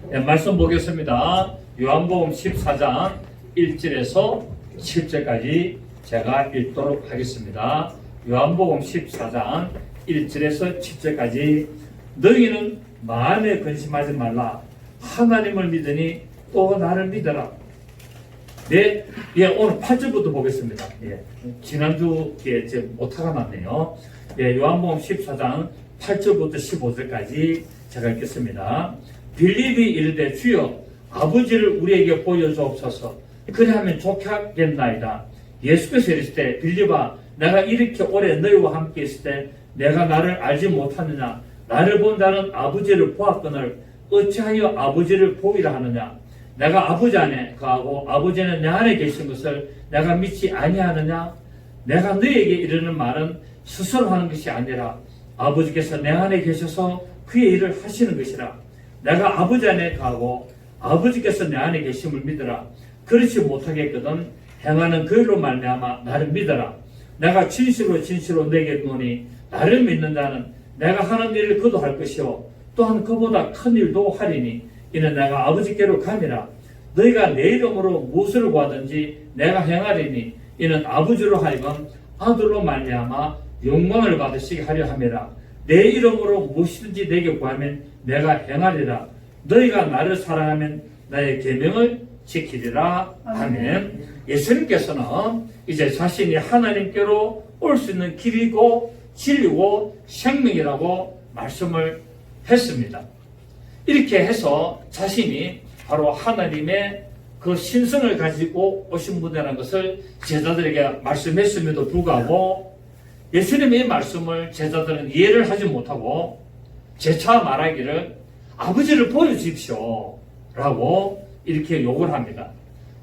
네, 말씀 보겠습니다. 요한복음 14장 1절에서 7절까지 제가 읽도록 하겠습니다. 요한복음 14장 1절에서 7절까지 너희는 마음에 근심하지 말라. 하나님을 믿으니 또 나를 믿어라. 네, 오늘 8절부터 보겠습니다. 지난주에 제 오타가 났네요. 요한복음 14장 8절부터 15절까지 제가 읽겠습니다. 빌립이 이르되 주여 아버지를 우리에게 보여주옵소서. 그리하면 좋게 하겠나이다. 예수께서 이르시되 빌립아 내가 이렇게 오래 너희와 함께 있을 때 내가 나를 알지 못하느냐. 나를 본 자는 아버지를 보았거늘 어찌하여 아버지를 보이라 하느냐. 내가 아버지 안에 거하고 아버지는 내 안에 계신 것을 내가 믿지 아니하느냐. 내가 너희에게 이르는 말은 스스로 하는 것이 아니라 아버지께서 내 안에 계셔서 그의 일을 하시는 것이라. 내가 아버지 안에 거하고 아버지께서 내 안에 계심을 믿으라. 그렇지 못하겠거든 행하는 그 일로 말미암아 나를 믿어라. 내가 진실로 내게 이르노니 나를 믿는 자는 내가 하는 일을 그도 할 것이요 또한 그보다 큰 일도 하리니 이는 내가 아버지께로 감이라. 너희가 내 이름으로 무엇을 구하든지 내가 행하리니 이는 아버지로 하여금 아들로 말미암아 영광을 받으시게 하려 함이라. 내 이름으로 무엇이든지 내게 구하면 내가 행하리라. 너희가 나를 사랑하면 나의 계명을 지키리라. 아멘. 예수님께서는 이제 자신이 하나님께로 올 수 있는 길이고 진리고 생명이라고 말씀을 했습니다. 이렇게 해서 자신이 바로 하나님의 그 신성을 가지고 오신 분이라는 것을 제자들에게 말씀했음에도 불구하고 예수님의 말씀을 제자들은 이해를 하지 못하고 재차 말하기를 아버지를 보여주십시오 라고 이렇게 욕을 합니다.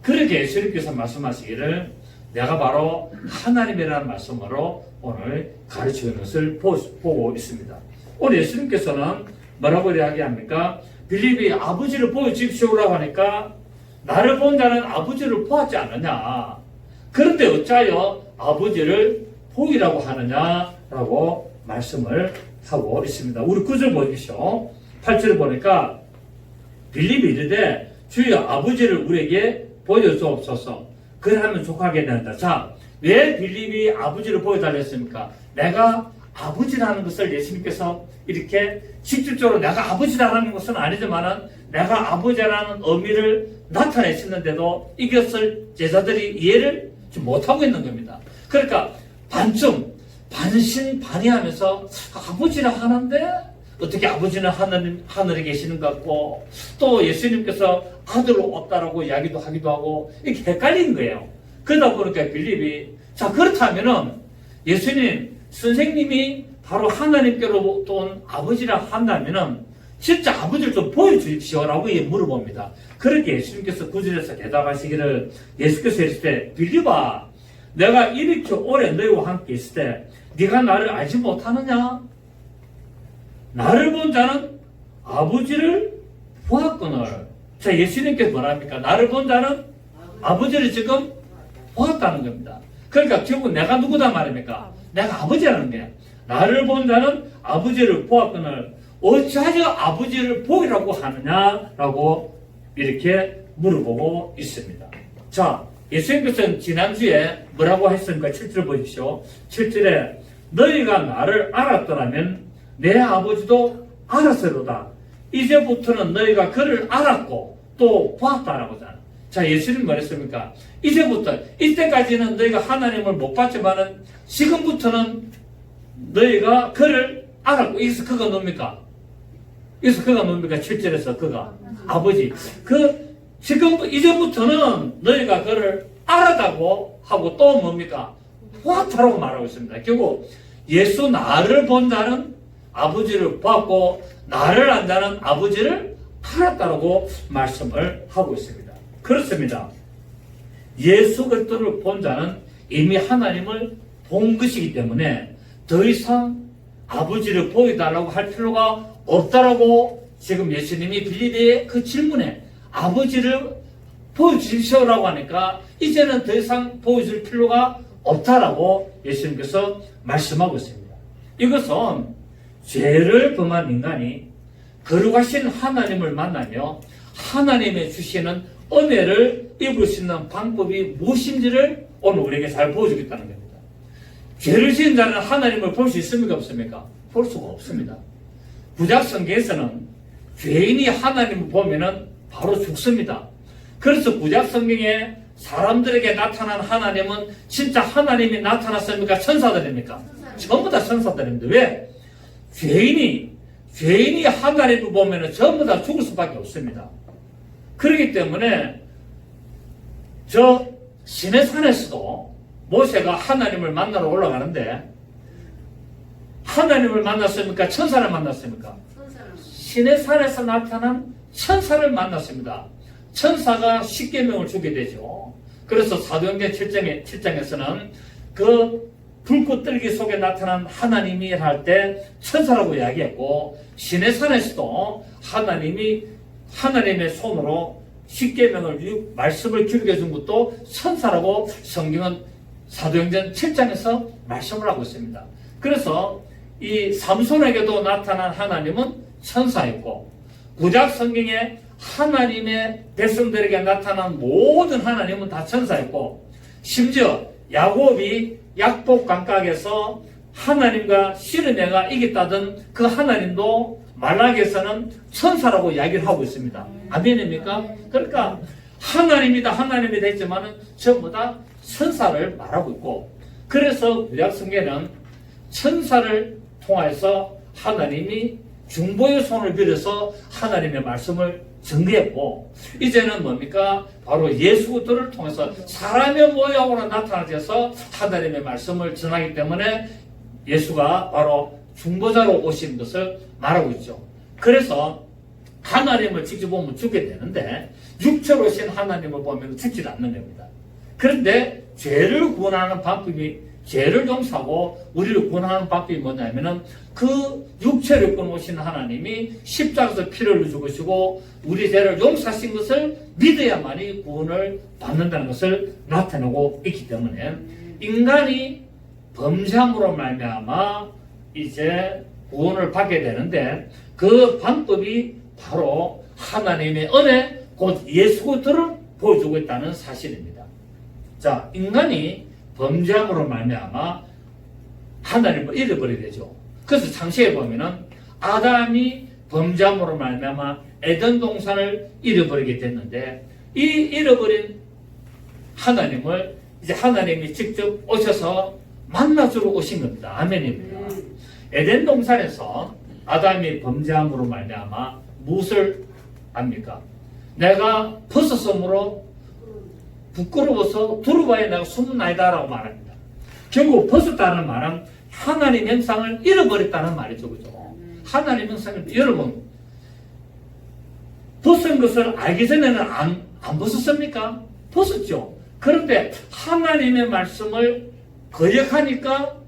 그렇게 예수님께서 말씀하시기를 내가 바로 하나님이라는 말씀으로 오늘 가르치는 것을 보고 있습니다. 오늘 예수님께서는 뭐라고 이야기합니까? 빌립이 아버지를 보여주십시오라고 하니까 나를 본 자는 아버지를 보았지 않느냐. 그런데 어찌하여 아버지를 보이라고 하느냐라고 말씀을 하고 있습니다. 우리 9절 보십시오. 8절 보니까 빌립이 이르되 주여 아버지를 우리에게 보여주옵소서. 그러하면 족하게 된다. 자, 왜 빌립이 아버지를 보여달라 했습니까? 내가 아버지라는 것을 예수님께서 이렇게 직접적으로 내가 아버지라는 것은 아니지만은 내가 아버지라는 의미를 나타냈었는데도 이것을 제자들이 이해를 못하고 있는 겁니다. 그러니까 반신반의하면서 아버지라 하는데 어떻게 아버지는 하늘에 계시는 것 같고 또 예수님께서 아들로 없다라고 이야기도 하기도 하고 이렇게 헷갈리는 거예요. 그러다 보니까 빌립이 자 그렇다면은 예수님 선생님이 바로 하나님께로 온 아버지라 한다면은 진짜 아버지를 좀 보여주십시오라고 물어봅니다. 그렇게 예수님께서 9절에서 대답하시기를 예수께서 했을 때 빌립아 내가 이렇게 오래 너희와 함께 있을 때 네가 나를 알지 못하느냐? 나를 본 자는 아버지를 보았거늘. 자, 예수님께서 뭐랍니까? 나를 본 자는 아버지를 지금 보았다는 겁니다. 그러니까 결국 내가 누구다 말입니까? 내가 아버지라는 거야. 나를 본 자는 아버지를 보았거늘 어찌하여 아버지를 보이라고 하느냐라고 이렇게 물어보고 있습니다. 자, 예수님께서는 지난주에 뭐라고 했습니까? 7절 보십시오. 7절에 너희가 나를 알았더라면 내 아버지도 알았으로다. 이제부터는 너희가 그를 알았고 또 보았다라고 하잖아. 자, 예수님 뭐랬습니까? 이제부터 이때까지는 너희가 하나님을 못 봤지만은 지금부터는 너희가 그를 알았고 여기서 그가 뭡니까? 여기서 그가 뭡니까? 7절에서 그가 아버지. 지금 이제부터는 너희가 그를 알았다고 하고 또 뭡니까? 보았다라고 말하고 있습니다. 결국 예수 나를 본 자는 아버지를 보았고 나를 안 자는 아버지를 알았다라고 말씀을 하고 있습니다. 그렇습니다. 예수 그리스도를 본 자는 이미 하나님을 본 것이기 때문에 더 이상 아버지를 보여달라고 할 필요가 없다라고 지금 예수님이 빌립의 그 질문에 아버지를 보여주십시오라고 하니까 이제는 더 이상 보여줄 필요가 없다라고 예수님께서 말씀하고 있습니다. 이것은 죄를 범한 인간이 거룩하신 하나님을 만나며 하나님의 주시는 은혜를 입을 수 있는 방법이 무엇인지를 오늘 우리에게 잘 보여주겠다는 겁니다. 죄를 지은 자는 하나님을 볼 수 있습니까? 없습니까? 볼 수가 없습니다. 구약성경에서는 죄인이 하나님을 보면은 바로 죽습니다. 그래서 구약성경에 사람들에게 나타난 하나님은 진짜 하나님이 나타났습니까? 천사들입니까? 전부 다 천사들입니다. 왜? 죄인이 하나님을 보면은 전부 다 죽을 수밖에 없습니다. 그렇기 때문에 저 시내산에서도 모세가 하나님을 만나러 올라가는데 하나님을 만났습니까? 천사를 만났습니까? 시내산에서 나타난 천사를 만났습니다. 천사가 십계명을 주게 되죠. 그래서 사도행전 7장에서는 그 불꽃 떨기 속에 나타난 하나님이 할 때 천사라고 이야기했고, 시내산에서도 하나님의 손으로 십계명을 말씀을 기록해 준 것도 천사라고 성경은 사도행전 7장에서 말씀을 하고 있습니다. 그래서 이 삼손에게도 나타난 하나님은 천사였고, 구약 성경에 하나님의 백성들에게 나타난 모든 하나님은 다 천사였고, 심지어 야곱이 약복 강가에서 하나님과 씨름해가 이겼다던 그 하나님도 말라기에서는 천사라고 이야기를 하고 있습니다. 아멘입니까? 그러니까 하나님이다 했지만은 전부 다 천사를 말하고 있고, 그래서 구약 성경에는 천사를 통해서 하나님이 중보의 손을 빌어서 하나님의 말씀을 전개했고, 이제는 뭡니까? 바로 예수 그리스도를 통해서 사람의 모양으로 나타나셔서 하나님의 말씀을 전하기 때문에 예수가 바로 중보자로 오신 것을 말하고 있죠. 그래서 하나님을 직접 보면 죽게 되는데 육체로 오신 하나님을 보면 죽지 않는 겁니다. 그런데 죄를 구원하는 방법이, 죄를 용서하고 우리를 구원하는 방법이 뭐냐면은 그 육체를 끊으신 하나님이 십자가에서 피를 죽으시고 우리 죄를 용서하신 것을 믿어야만이 구원을 받는다는 것을 나타내고 있기 때문에 인간이 범죄함으로 말미암아 이제 구원을 받게 되는데, 그 방법이 바로 하나님의 은혜 곧 예수 그리스도를 보여주고 있다는 사실입니다. 자, 인간이 범죄함으로 말미암아 하나님을 잃어버리게 되죠. 그래서 창세기에 보면은 아담이 범죄함으로 말미암아 에덴 동산을 잃어버리게 됐는데, 이 잃어버린 하나님을 이제 하나님이 직접 오셔서 만나주러 오신 겁니다. 아멘입니다. 에덴 동산에서 아담이 범죄함으로 말미암아 무엇을 압니까? 내가 벗었으므로 부끄러워서 두루바에 내가 숨나이다라고 말합니다. 결국 벗었다는 말은 하나님 형상을 잃어버렸다는 말이죠. 그죠? 하나님 형상을, 여러분, 벗은 것을 알기 전에는 안 벗었습니까? 벗었죠. 그런데 하나님의 말씀을 거역하니까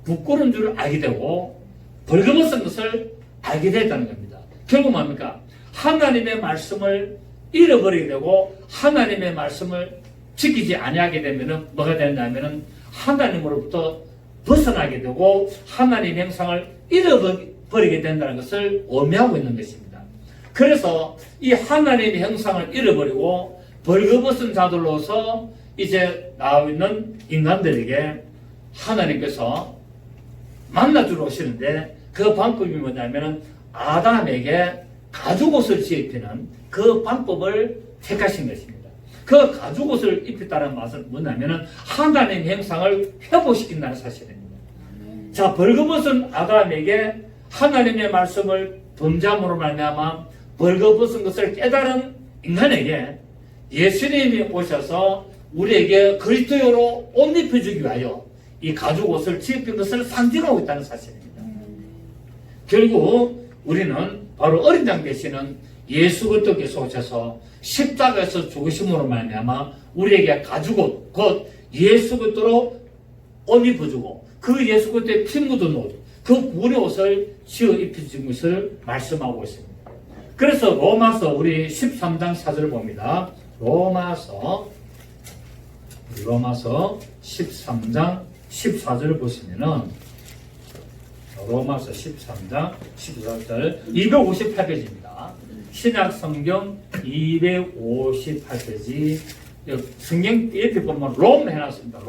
부끄러운 줄 알게 되고 벌거벗은 것을 알게 됐다는 겁니다. 결국 뭡니까? 하나님의 말씀을 잃어버리게 되고 하나님의 말씀을 지키지 아니하게 되면은 뭐가 되냐면은 하나님으로부터 벗어나게 되고 하나님 형상을 잃어버리게 된다는 것을 의미하고 있는 것입니다. 그래서 이 하나님의 형상을 잃어버리고 벌거벗은 자들로서 이제 나와 있는 인간들에게 하나님께서 만나주러 오시는데, 그 방법이 뭐냐면은 아담에게 가죽옷을 입히는 그 방법을 택하신 것입니다. 그 가죽옷을 입혔다는 것은 뭐냐면은 하나님 형상을 회복시킨다는 사실입니다. 자, 벌거벗은 아담에게 하나님의 말씀을 범죄함으로 말미암아 벌거벗은 것을 깨달은 인간에게 예수님이 오셔서 우리에게 그리스도로 옷 입혀주기 위하여 이 가죽옷을 입힌 것을 상징하고 있다는 사실입니다. 결국 우리는 바로 어린 양 되시는 예수 그리스도께서 오셔서 십자가에서 죽으심으로 말미암아 우리에게 가죽옷, 곧 예수 그리스도로 옷 입혀주고 그 예수 그리스도의 피 묻은 옷, 그 구원의 옷을 지어 입혀준 것을 말씀하고 있습니다. 그래서 로마서 우리 13장 4절을 봅니다. 로마서 13장 14절을 보시면은 로마서 13장 14절 258페이지입니다. 신약성경 258페이지 성경 옆에 보면 롬 해놨습니다.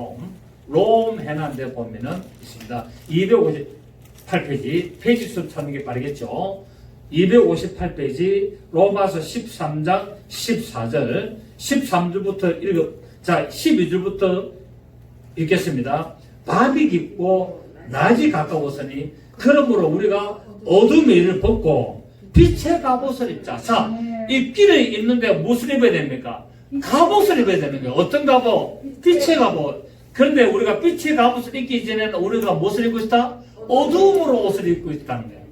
롬 해놨는데 보면은 있습니다. 258페이지 페이지 수 찾는 게 빠르겠죠. 258페이지 로마서 13장 14절 13절부터 자 12절부터 읽겠습니다. 밤이 깊고 낮이 가까웠으니 그러므로 우리가 어둠의 일을 벗고 빛의 갑옷을 입자. 자, 입기를 입는데 무엇을 입어야 됩니까? 갑옷을 입어야 되는 거예요. 어떤 갑옷? 빛의 갑옷. 그런데 우리가 빛의 갑옷을 입기 전에는 우리가 무엇을 입고 있다? 어둠으로 옷을 입고 있다는 거예요.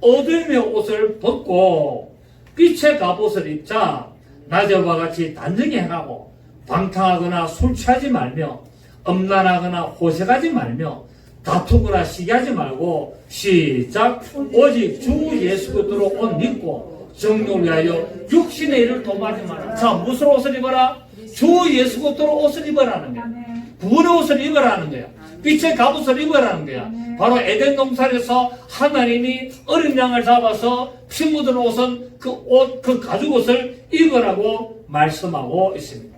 어둠의 옷을 벗고 빛의 갑옷을 입자. 낮에와 같이 단정히 행하고 방탕하거나 술 취하지 말며 음란하거나 호색하지 말며 다투거나 시기하지 말고 시작 오직 주 예수 그리스도로 옷 입고 정욕을 위하여 육신의 일을 도모하지 마라. 자, 무슨 옷을 입어라? 주 예수 그리스도로 옷을 입어라는 거야. 구원의 옷을 입어라는 거야. 빛의 갑옷을 입어라는 거야. 바로 에덴 동산에서 하나님이 어린 양을 잡아서 피 묻은 옷은 그 옷, 그 가죽 옷을 입으라고 말씀하고 있습니다.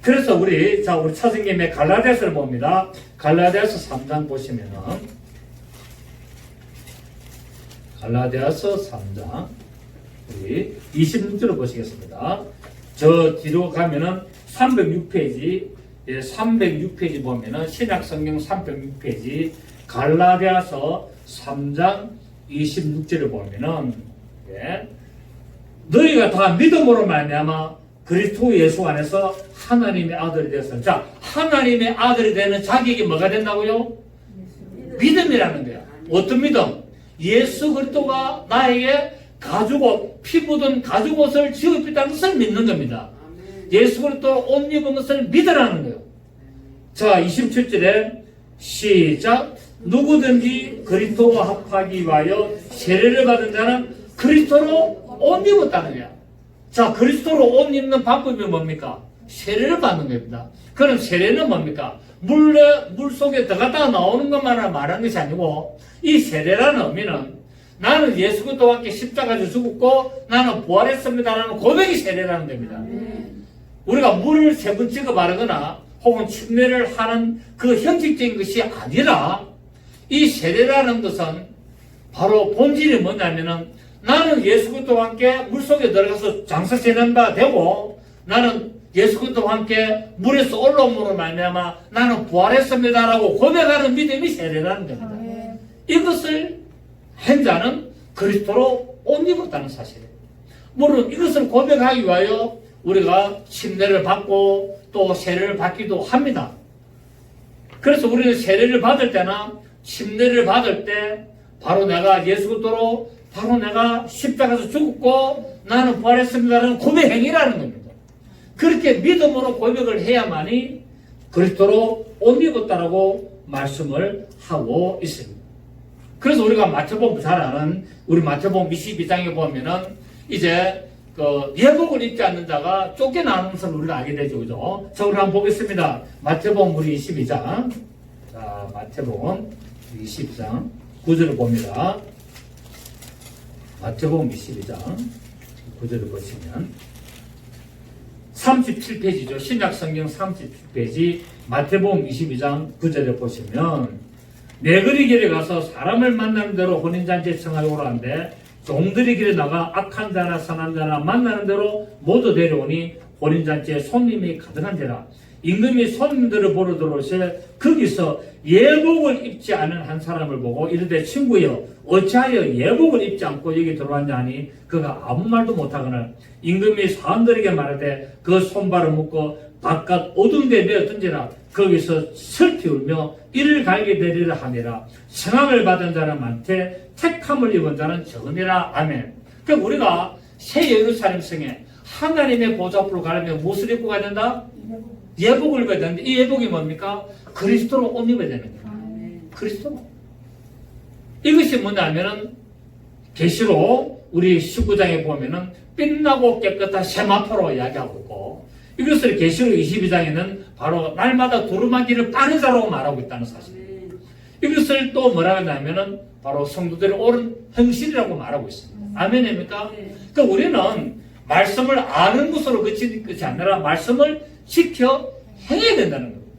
그래서 우리 차승님의 갈라디아서를 봅니다. 갈라디아서 3장 보시면은 갈라디아서 3장 우리 26절을 보시겠습니다. 저 뒤로 가면은 306페이지 306페이지 보면은 신약성경 306페이지 갈라디아서 3장 26절을 보면은 너희가 다 믿음으로 말미암아 그리스도 예수 안에서 하나님의 아들이 되었어요. 자, 하나님의 아들이 되는 자격이 뭐가 된다고요? 믿음이라는 거야. 어떤 믿음? 예수 그리스도가 나에게 가죽옷, 피 묻은 가죽옷을 지급했다는 것을 믿는 겁니다. 예수 그리스도 옷 입은 것을 믿으라는 거예요. 자, 27절에 시작 누구든지 그리스도와 합하기 위하여 세례를 받은 자는 그리스도로 옷 입었다는 거야. 자, 그리스도로 옷 입는 방법이 뭡니까? 세례를 받는 겁니다. 그럼 세례는 뭡니까? 물 속에 들어갔다가 나오는 것만 말하는 것이 아니고 이 세례라는 의미는 나는 예수 그리스도와 함께 십자가에서 죽었고 나는 부활했습니다라는 고백이 세례라는 겁니다. 우리가 물을 세 번 찍어 바르거나 혹은 침례를 하는 그 형식적인 것이 아니라 이 세례라는 것은 바로 본질이 뭐냐면은 나는 예수 그리스도와 함께 물속에 들어가서 장사 지낸 바 되고 나는 예수 그리스도와 함께 물에서 올라옴으로 말미암아 나는 부활했습니다라고 고백하는 믿음이 세례라는 겁니다. 이것을 한 자는 그리스도로 옷 입었다는 사실이에요. 물론 이것을 고백하기 위하여 우리가 침례를 받고 또 세례를 받기도 합니다. 그래서 우리는 세례를 받을 때나 침례를 받을 때 바로 내가 예수 그리스도로 바로 내가 십자가에서 죽었고 나는 부활했습니다라는 고백 행위라는 겁니다. 그렇게 믿음으로 고백을 해야만이 그리스도로 옷 입었다라고 말씀을 하고 있습니다. 그래서 우리가 마태복음 잘 아는 우리 마태복음 22장에 보면은 이제 그 예복을 입지 않는 자가 쫓겨나는 것을 우리가 알게 되죠. 그죠? 자, 우리 한번 보겠습니다. 마태복음 우리 22장. 자, 마태복음 22장 9절을 봅니다. 마태복음 22장 9절을 보시면 37페이지죠. 신약성경 37페이지 마태복음 22장 9절을 보시면 내 거리 길에 가서 사람을 만나는 대로 혼인잔치에 청하여 오라는데 종들이 길에 나가 악한 자나 선한 자나 만나는 대로 모두 데려오니 혼인잔치에 손님이 가득한지라. 임금이 손님들을 보러 들어오시에 거기서 예복을 입지 않은 한 사람을 보고 이르되 친구여 어찌하여 예복을 입지 않고 여기 들어왔냐 하니 그가 아무 말도 못하거늘 임금이 사람들에게 말하되 그 손발을 묶고 바깥 어두운 데 내어던지라. 거기서 슬피 울며 이를 갈게 되리라 하니라. 성함을 받은 자는 많되 택함을 입은 자는 적으니라. 아멘. 그러니까 우리가 새 예루살렘 성에 하나님의 보좌 앞으로 가려면 무엇을 입고 가야 된다? 예복을 입어야 되는데 이 예복이 뭡니까? 그리스도로 옷 입어야 되는 거예요. 그리스도. 이것이 뭐냐면은 계시록 우리 19장에 보면은 빛나고 깨끗한 세마포로 이야기하고 있고 이것을 계시록 22장에는 바로 날마다 두루마기를 빠는 자라고 말하고 있다는 사실이에요. 이것을 또 뭐라 하냐면은 바로 성도들의 옳은 행실이라고 말하고 있습니다. 아멘입니까? 그러니까 우리는 말씀을 아는 것으로 그치는 것이 아니라 말씀을 지켜 행해야 된다는 겁니다.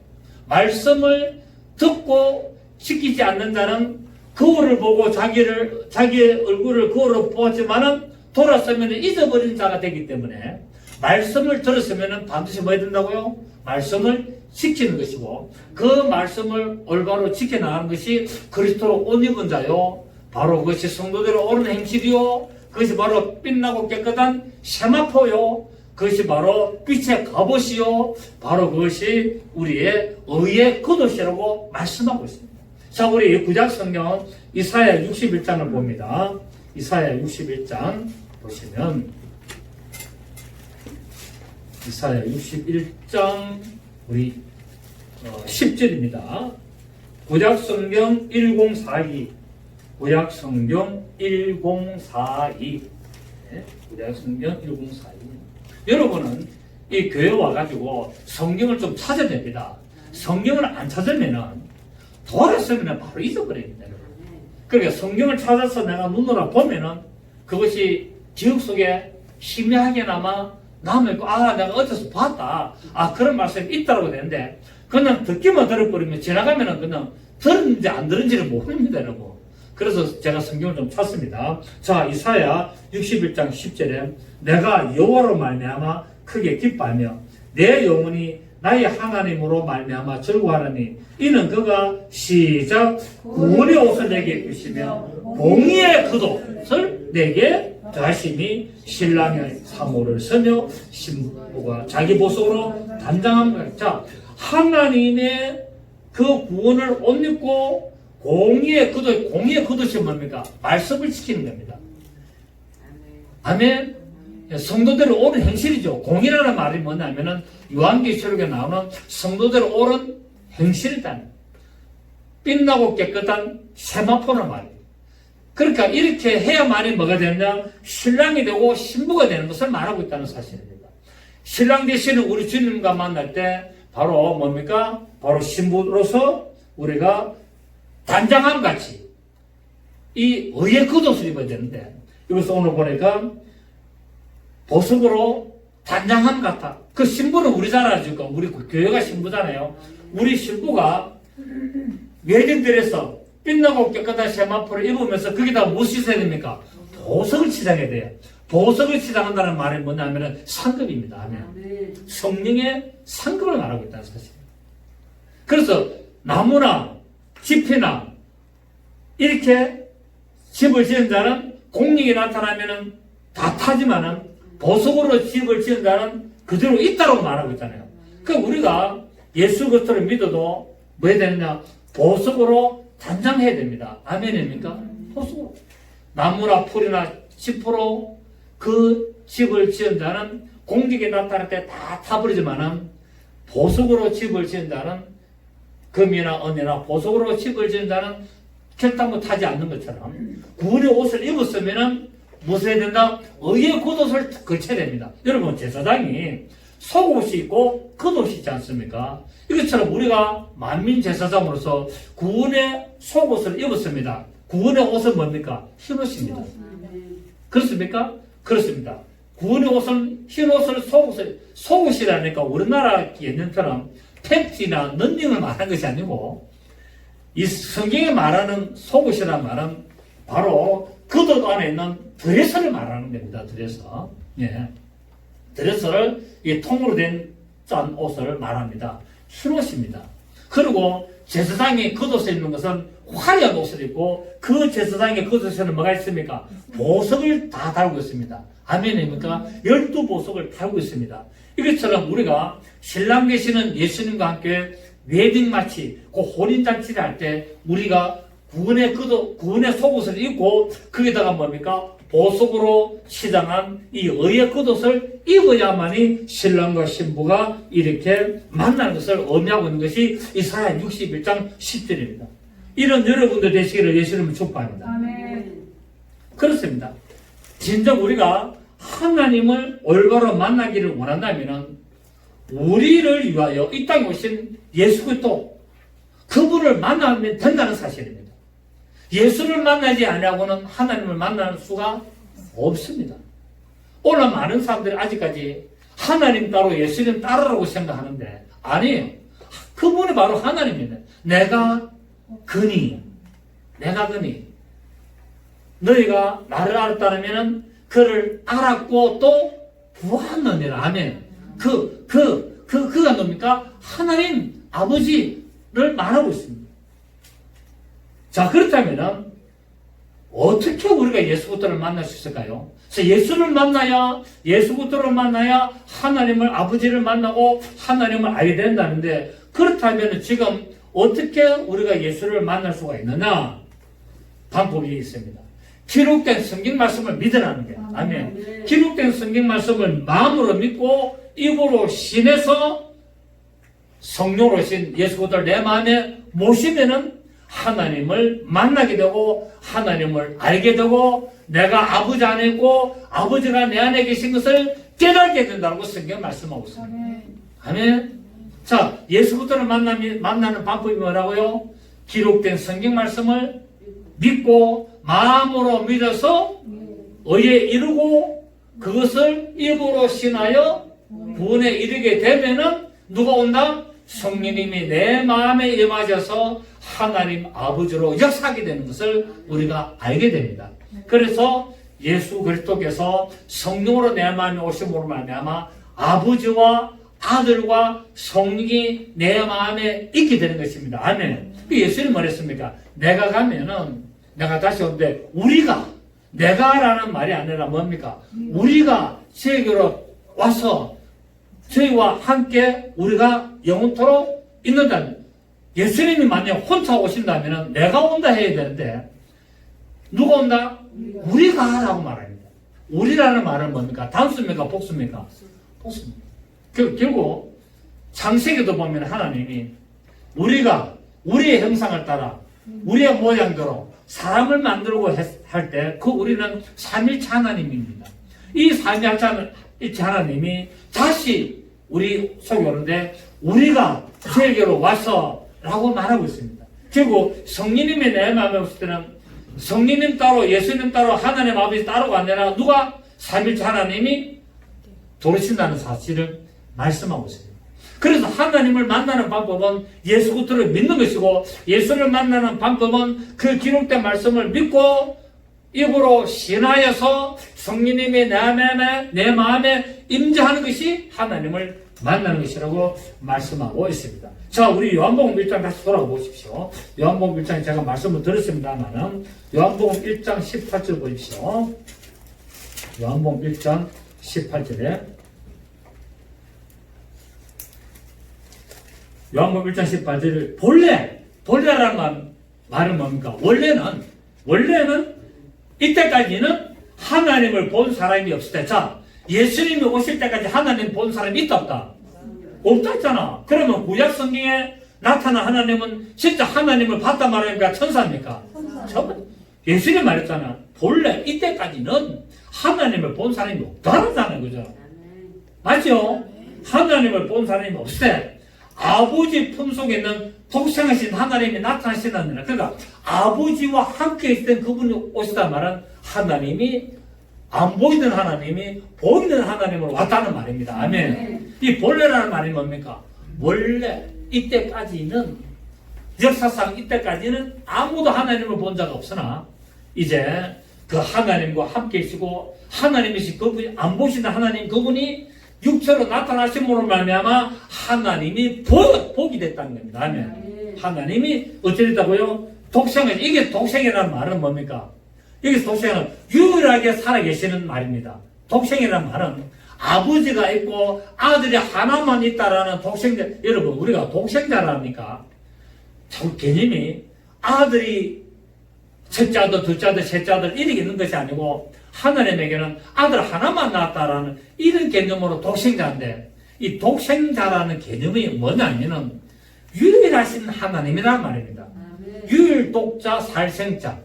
말씀을 듣고 지키지 않는 자는 거울을 보고 자기의 얼굴을 거울로 보았지만은 돌아서면 잊어버린 자가 되기 때문에 말씀을 들었으면 반드시 뭐 해야 된다고요? 말씀을 지키는 것이고 그 말씀을 올바로 지켜나가는 것이 그리스도로 옷 입은 자요. 바로 그것이 성도들의 옳은 행실이요. 그것이 바로 빛나고 깨끗한 세마포요. 그것이 바로 빛의 갑옷이요. 바로 그것이 우리의 의의 겉옷이라고 말씀하고 있습니다. 자, 우리 구약 성경 이사야 61장을 봅니다. 이사야 61장 보시면 이사야 61장 우리 10절입니다. 구약 성경 1042 구약 성경 1042 구약 성경 1042 여러분은 이 교회 와가지고 성경을 좀 찾아야 됩니다. 성경을 안 찾으면은 돌았으면 바로 잊어버립니다. 그러니까 성경을 찾아서 내가 눈으로 보면은 그것이 기억 속에 희미하게나마 남아있고, 내가 어디서 봤다. 그런 말씀이 있다고 되는데, 그냥 듣기만 들어버리면 지나가면은 그냥 들었는지 안 들은지를 모릅니다, 여러분. 그래서 제가 성경을 좀 찾습니다. 자, 이사야 61장 10절에 내가 여호와로 말미암아 크게 기뻐하며 내 영혼이 나의 하나님으로 말미암아 즐거워하느니 이는 그가 시작 구원의 옷을 내게 입히시며 공의의 겉옷을 내게 더하시니 신랑의 사모를 서며 신부가 자기 보석으로 단장함. 자, 하나님의 그 구원을 옷 입고 공의의 겉옷이 뭡니까? 말씀을 지키는 겁니다. 아멘. 성도들의 옳은 행실이죠. 공의라는 말이 뭐냐면은 요한계시록에 나오는 성도들의 옳은 행실이다. 빛나고 깨끗한 세마포란 말이에요. 그러니까 이렇게 해야만이 뭐가 되느냐? 신랑이 되고 신부가 되는 것을 말하고 있다는 사실입니다. 신랑 되시는 우리 주님과 만날 때 바로 뭡니까? 바로 신부로서 우리가 단장함 같이 이 의의 겉옷을 입어야 되는데 이것을 오늘 보니까 보석으로 단장함 같아. 그 신부는 우리 잘 알죠. 우리 교회가 신부잖아요. 우리 신부가 웨딩드레스 빛나고 깨끗한 세마포를 입으면서 거기다 무엇이 있어야 됩니까? 보석을 치장해야 돼요. 보석을 치장한다는 말이 뭐냐면 상급입니다. 성령의 상급을 말하고 있다는 사실입니다. 그래서 나무나 집이나 이렇게 집을 지은 자는 공력이 나타나면은 다 타지만은 보석으로 집을 지은 자는 그대로 있다고 말하고 있잖아요. 그러니까 우리가 예수 그리스도를 믿어도 뭐 해야 되느냐? 보석으로 단장해야 됩니다. 아멘입니까? 보석으로. 나무나 풀이나 짚으로 그 집을 지은 자는 공격이 나타날 때 다 타버리지만은 보석으로 집을 지은 자는 금이나 은이나 보석으로 집을 지은 자는 결단코 타지 않는 것처럼 구원의 옷을 입었으면은 무엇을 해야 된다? 의의 겉옷을 걸쳐야 됩니다. 여러분, 제사장이 속옷이 있고 겉옷이 있지 않습니까? 이것처럼 우리가 만민 제사장으로서 구원의 속옷을 입었습니다. 구원의 옷은 뭡니까? 흰옷입니다. 그렇습니까? 그렇습니다. 구원의 옷은 흰옷을 속옷이라니까 우리나라 옛날처럼 팬티나 넌닝을 말하는 것이 아니고 이 성경에 말하는 속옷이라는 말은 바로 겉옷 안에 있는 드레스를 말하는 겁니다. 드레스. 예. 드레스를 이 통으로 된 짠 옷을 말합니다. 흰옷입니다. 그리고 제사장이 겉옷에 입는 것은 화려한 옷을 입고 그 제사장의 겉옷에는 뭐가 있습니까? 보석을 다 달고 있습니다. 아멘입니까? 12보석을 달고 있습니다. 이것처럼 우리가 신랑 되시는 예수님과 함께 웨딩 마치, 그 혼인잔치를 할 때 우리가 구원의 속옷을 입고 거기다가 뭡니까? 보석으로 치장한 이 의의 겉옷을 입어야만이 신랑과 신부가 이렇게 만나는 것을 의미하고 있는 것이 이사야 61장 10절입니다. 이런 여러분들 되시기를 예수님을 축복합니다. 아멘. 그렇습니다. 진정 우리가 하나님을 올바로 만나기를 원한다면 우리를 위하여 이 땅에 오신 예수 그리스도 그분을 만나면 된다는 사실입니다. 예수를 만나지 않으려고는 하나님을 만날 수가 없습니다. 오늘 많은 사람들이 아직까지 하나님 따로 예수님 따르라고 생각하는데 아니에요. 그분이 바로 하나님입니다. 내가 그니 너희가 나를 알았다면 그를 알았고 또 보았느니라. 아멘. 그가 뭡니까? 하나님 아버지를 말하고 있습니다. 자, 그렇다면 어떻게 우리가 예수부터를 만날 수 있을까요? 예수를 만나야 하나님을 아버지를 만나고 하나님을 알게 된다는데, 그렇다면 지금 어떻게 우리가 예수를 만날 수가 있느냐? 방법이 있습니다. 기록된 성경 말씀을 믿으라는 거예요. 아멘. 기록된 성경 말씀을 마음으로 믿고 입으로 신해서 성령으로 신 예수를 내 마음에 모시면은 하나님을 만나게 되고 하나님을 알게 되고 내가 아버지 안에 있고 아버지가 내 안에 계신 것을 깨닫게 된다고 성경 말씀하고 있습니다. 아멘. 자, 예수부터를 만나는 방법이 뭐라고요? 기록된 성경 말씀을 믿고 마음으로 믿어서 의에 이르고 그것을 입으로 신하여 구원에 이르게 되면은 누가 온다? 성령님이 내 마음에 임하셔서 하나님 아버지로 역사하게 되는 것을 우리가 알게 됩니다. 그래서 예수 그리스도께서 성령으로 내 마음에 오심으로 말미암아 아버지와 아들과 성령이 내 마음에 있게 되는 것입니다. 아멘. 예수님 뭐랬습니까? 내가 가면은 내가 다시 오는데 내가라는 말이 아니라 뭡니까? 우리가 저에게로 와서 저희와 함께 우리가 영원토록 있는다면, 예수님이 만약 혼자 오신다면 내가 온다 해야 되는데 누가 온다? 우리가 라고 말합니다. 우리라는 말은 뭡니까? 단수입니까? 복수입니까? 복수입니다. 결국 창세기도 보면 하나님이 우리가 우리의 형상을 따라 우리의 모양대로 사람을 만들고 할 때 그 우리는 삼일체 하나님입니다. 이 삼일체 하나님이 다시 우리 속에 오는데 우리가 저에게로 와서 라고 말하고 있습니다. 결국 성령님이 내 마음에 없을 때는 성령님 따로 예수님 따로 하나님 아버지 따로가 아니라 누가? 삼일체 하나님이 도우신다는 사실을 말씀하고 있습니다. 그래서 하나님을 만나는 방법은 예수 그리스도를 믿는 것이고, 예수를 만나는 방법은 그 기록된 말씀을 믿고 입으로 신하여서 성령님이 내 마음에 임재하는 것이 하나님을 만나는 것이라고 말씀하고 있습니다. 자, 우리 요한복음 1장 다시 돌아가 보십시오. 요한복음 1장에 제가 말씀을 드렸습니다만은 요한복음 1장 18절 보십시오. 요한복음 1장 18절에 요한복음 1장 18절을 본래라는 말은 뭡니까? 원래는 이때까지는 하나님을 본 사람이 없을 때, 자, 예수님이 오실 때까지 하나님 본 사람이 있다 없다? 없다 했잖아. 그러면 구약 성경에 나타난 하나님은 진짜 하나님을 봤단 말입니까? 천사입니까? 천사. 예수님 말했잖아. 본래 이때까지는 하나님을 본 사람이 없다는 거죠. 맞죠? 하나님을 본 사람이 없을 때 아버지 품속에 있는 독생하신 하나님이 나타나신다는, 그러니까 아버지와 함께 있던 그분이 오시다 말은 하나님이 안 보이던 하나님이 보이는 하나님으로 왔다는 말입니다. 아멘. 이 본래라는 말이 뭡니까? 원래 이때까지는, 역사상 이때까지는 아무도 하나님을 본 자가 없으나 이제 그 하나님과 함께 계시고 하나님이신 그분이 안 보시는 하나님 그분이 육체로 나타나심으로 말미암아 하나님이 복이 됐다는 겁니다. 아멘. 하나님이 어떻게 됐다고요? 독생을, 이게 독생이라는 말은 뭡니까? 여기서 독생은 유일하게 살아계시는 말입니다. 독생이라는 말은 아버지가 있고 아들이 하나만 있다라는 독생자. 여러분, 우리가 독생자라니까 참 개념이 아들이 첫째 아들, 둘째 아들, 셋째 아들 이렇게 있는 것이 아니고 하나님에게는 아들 하나만 낳았다라는 이런 개념으로 독생자인데, 이 독생자라는 개념이 뭐냐면은 유일하신 하나님이란 말입니다. 유일독자 살생자.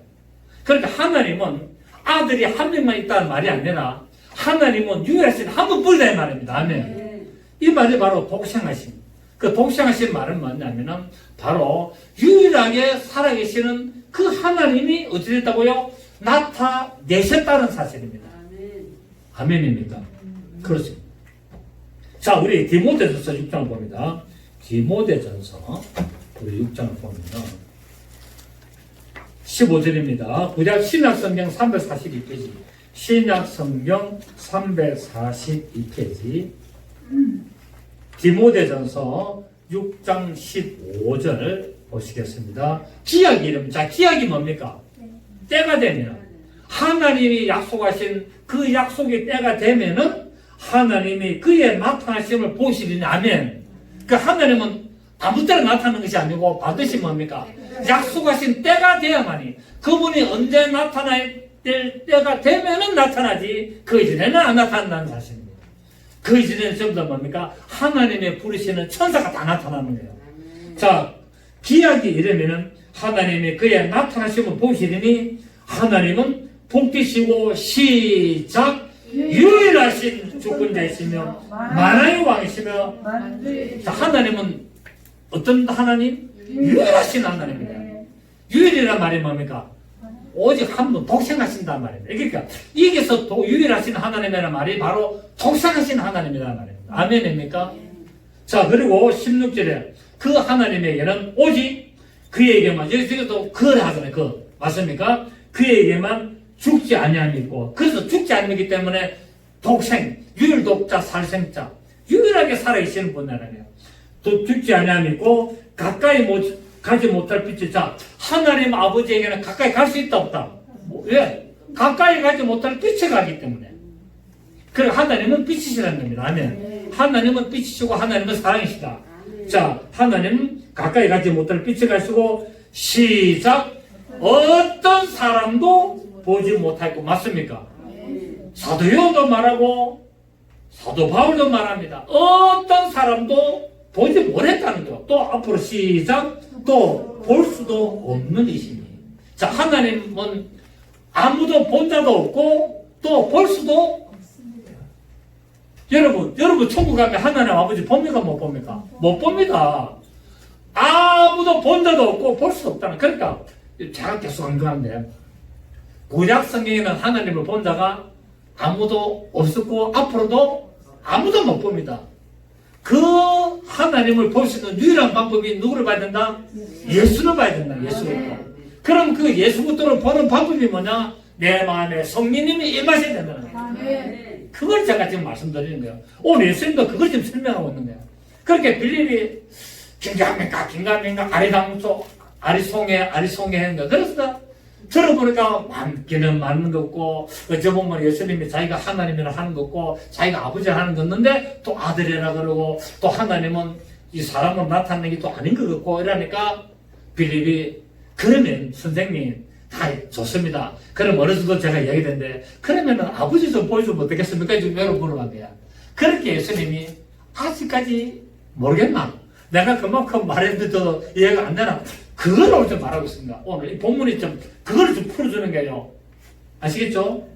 그러니까 하나님은 아들이 한 명만 있다는 말이 아니라 하나님은 유일하신 한 분뿐이다 이 말입니다. 아멘. 이 말이 바로 독생하심. 그 독생하신 말은 뭐냐면은 바로 유일하게 살아계시는 그 하나님이 어찌 됐다고요? 나타내셨다는 사실입니다. 아멘입니까? 그렇습니다. 자, 우리 디모데전서 6장을 봅니다. 디모데전서 우리 6장을 보면 15절입니다. 구약 신약성경 342페이지. 신약성경 342페이지. 디모데전서 6장 15절 보시겠습니다. 기약이 이름. 자, 기약이 뭡니까? 때가 되면 하나님이 약속하신 그 약속의 때가 되면은 하나님이 그의 나타나심을 보시리니 아멘. 그 하나님은 아무 때나 나타나는 것이 아니고 반드시 뭡니까? 약속하신 때가 되어야만이 그분이 언제 나타날 때가 되면은 나타나지 그 이전에는 안 나타난다는 사실입니다. 그 이전에는 전부 다 뭡니까? 하나님의 부르시는 천사가 다 나타나는 거예요. 자, 기약이 이러면은 하나님이 그의 나타나심을 보시리니 하나님은 복되시고 시작 유일하신 주권자이시며 만왕의 왕이시며 자, 하나님은 어떤 하나님? 유일하신 하나님입니다. 유일이란 말이 뭡니까? 오직 한 분 독생하신단 말입니다. 그러니까 여기서 유일하신 하나님이라는 말이 바로 독생하신 하나님이라는 말입니다. 아멘입니까? 자, 그리고 16절에 그 하나님에게는 오직 그에게만 여기서도 그를 하잖아요. 그 맞습니까? 그에게만 죽지 아니함이 있고 그래서 죽지 않기 때문에 독생, 유일독자, 살생자 유일하게 살아계시는 분이라네요. 또 죽지 아니함이 있고 가까이 가지 못할 빛이 자 하나님 아버지에게는 가까이 갈 수 있다 없다? 왜? 가까이 가지 못할 빛에 가기 때문에. 그래 하나님은 빛이시라는 겁니다. 아멘. 하나님은 빛이시고 하나님은 사랑이시다. 자, 하나님은 가까이 가지 못할 빛에 가시고 시작 어떤 사람도 보지 못하고 맞습니까? 사도 요도 말하고 사도 바울도 말합니다. 어떤 사람도 보지 못했다는 거. 또 앞으로 시작 또 볼 수도 없는 이심이. 자, 하나님은 아무도 본 자도 없고 또 볼 수도 없습니다. 여러분 천국 가면 하나님 아버지 봅니까 못 봅니까? 못 봅니다. 아무도 본 자도 없고 볼 수도 없다는. 그러니까 제가 계속 언급하는데 구약 성경에는 하나님을 본 자가 아무도 없었고 앞으로도 아무도 못 봅니다. 그 하나님을 볼 수 있는 유일한 방법이 누구를 봐야 된다? 예수를 봐야 된다. 예수를. 그럼 그 예수부터를 보는 방법이 뭐냐? 내 마음에 성령님이 임하셔야 된다는 거예요. 그걸 제가 지금 말씀드리는 거예요. 오늘 예수님도 그걸 지금 설명하고 있는 거예요. 그렇게 빌립이 긴가민가 아리송해 하는 거예요. 그래서 들어보니까 많기는 많은 거 없고 어쩌보면 예수님이 자기가 하나님이라 하는 거 없고 자기가 아버지라 하는 거 없는데 또 아들이라 그러고 또 하나님은 이 사람은 나타나는 게 또 아닌 것 같고 이러니까 빌립이 그러면 선생님 다 좋습니다. 그럼 어느 정도 제가 얘기했는데 그러면은 아버지 좀 보여주면 어떻겠습니까? 지금 여러분 물어본 거야. 그렇게 예수님이 아직까지 모르겠나? 내가 그만큼 말했는데도 이해가 안 되나? 그걸 오늘 좀 말하고 있습니다. 오늘 이 본문이 좀 그걸 좀 풀어주는 거예요. 아시겠죠?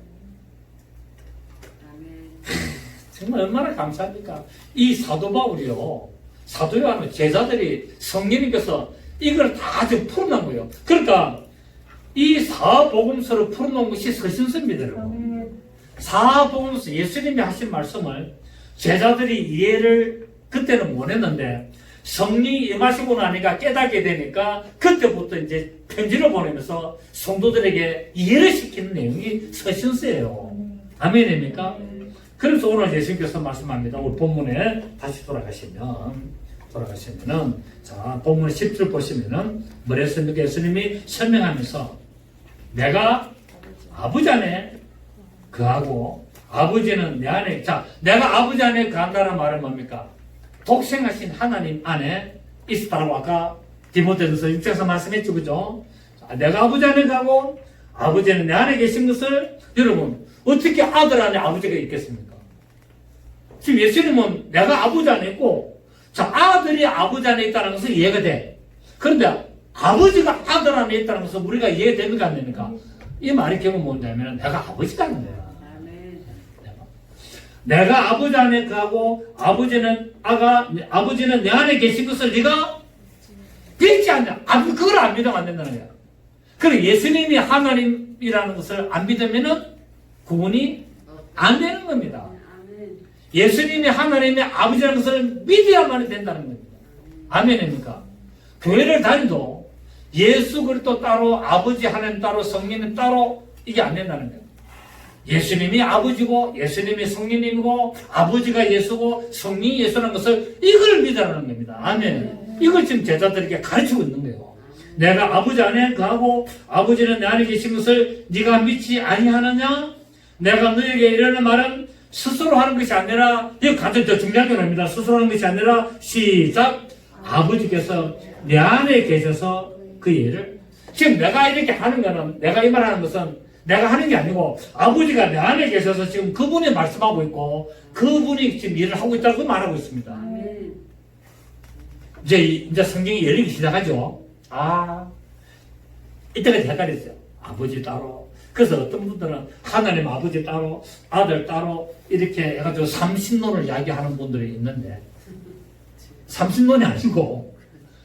정말 얼마나 감사합니까? 이 사도 바울이요. 사도 요한은 제자들이 성령님께서 이걸 다 좀 풀어놓은 거예요. 그러니까 이 사복음서를 풀어놓은 것이 서신서입니다, 여러분. 사복음서 예수님이 하신 말씀을 제자들이 이해를 그때는 못했는데 성령이 임하시고 나니까 깨닫게 되니까 그때부터 이제 편지를 보내면서 성도들에게 이해를 시키는 내용이 서신서예요. 아멘입니까? 그래서 오늘 예수님께서 말씀합니다. 우리 본문에 다시 돌아가시면은 자 본문 10절 보시면은 뭐랬습니까? 예수님이 설명하면서 내가 아버지 안에 거하고 아버지는 내 안에 자 내가 아버지 안에 거한다는 말은 뭡니까? 독생하신 하나님 안에 있었다고 아까 디모데전서 6장에서 말씀했죠. 그죠? 내가 아버지 안에 가고 아버지는 내 안에 계신 것을 여러분 어떻게 아들 안에 아버지가 있겠습니까? 지금 예수님은 내가 아버지 안에 있고 자 아들이 아버지 안에 있다는 것은 이해가 돼. 그런데 아버지가 아들 안에 있다는 것은 우리가 이해되는가 안 됩니까? 이 말이 결국 뭐냐면 내가 아버지라는 거야. 내가 아버지 안에 거하고 아버지는 내 안에 계신 것을 네가 믿지 않냐. 그걸 안 믿으면 안 된다는 거야. 그리고 예수님이 하나님이라는 것을 안 믿으면은 구분이 안 되는 겁니다. 예수님이 하나님의 아버지라는 것을 믿어야만 된다는 겁니다. 아멘입니까? 교회를 다니도 예수 그리스도 따로, 아버지 하나님 따로, 성령님 따로 이게 안 된다는 거예요. 예수님이 아버지고 예수님이 성령님이고 아버지가 예수고 성령이 예수라는 것을 이걸 믿으라는 겁니다. 아멘. 이걸 지금 제자들에게 가르치고 있는 거예요. 내가 아버지 안에 거하고 아버지는 내 안에 계신 것을 네가 믿지 아니하느냐? 내가 너에게 이러는 말은 스스로 하는 것이 아니라, 이거 가장 더 중요한 겁니다. 스스로 하는 것이 아니라 시작. 아버지께서 내 안에 계셔서 그 일을, 지금 내가 이렇게 하는 거는, 내가 이 말하는 것은 내가 하는 게 아니고 아버지가 내 안에 계셔서 지금 그분이 말씀하고 있고 그분이 지금 일을 하고 있다고 말하고 있습니다. 이제 성경이 열리기 시작하죠. 이때까지 헷갈렸어요. 아버지 따로. 그래서 어떤 분들은 하나님 아버지 따로, 아들 따로 이렇게 해가지고 삼신론을 이야기하는 분들이 있는데, 삼신론이 아니고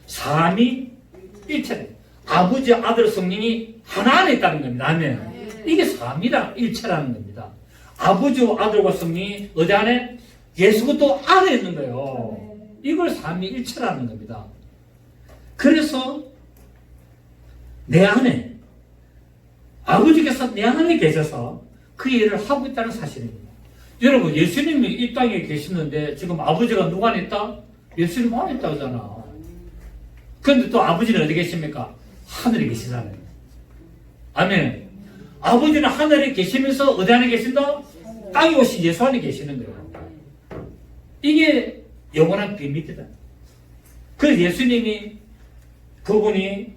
삼위일체네. 아버지, 아들, 성령이 하나 안에 있다는 겁니다. 아멘. 이게 삼위라 일체라는 겁니다. 아버지와 아들과 성령이 어디 안에? 예수 그리스도 안에 있는 거예요. 이걸 삼위일체라는 겁니다. 그래서 내 안에 아버지께서 내 안에 계셔서 그 일을 하고 있다는 사실입니다. 여러분, 예수님이 이 땅에 계시는데 지금 아버지가 누가 안에 있다? 예수님 안에 있다고 하잖아. 그런데 또 아버지는 어디 계십니까? 하늘에 계시잖아요. 아멘. 아버지는 하늘에 계시면서 어디 안에 계신다? 땅에 오신 예수 안에 계시는 거예요. 이게 영원한 비밀이다. 그래서 예수님이 그분이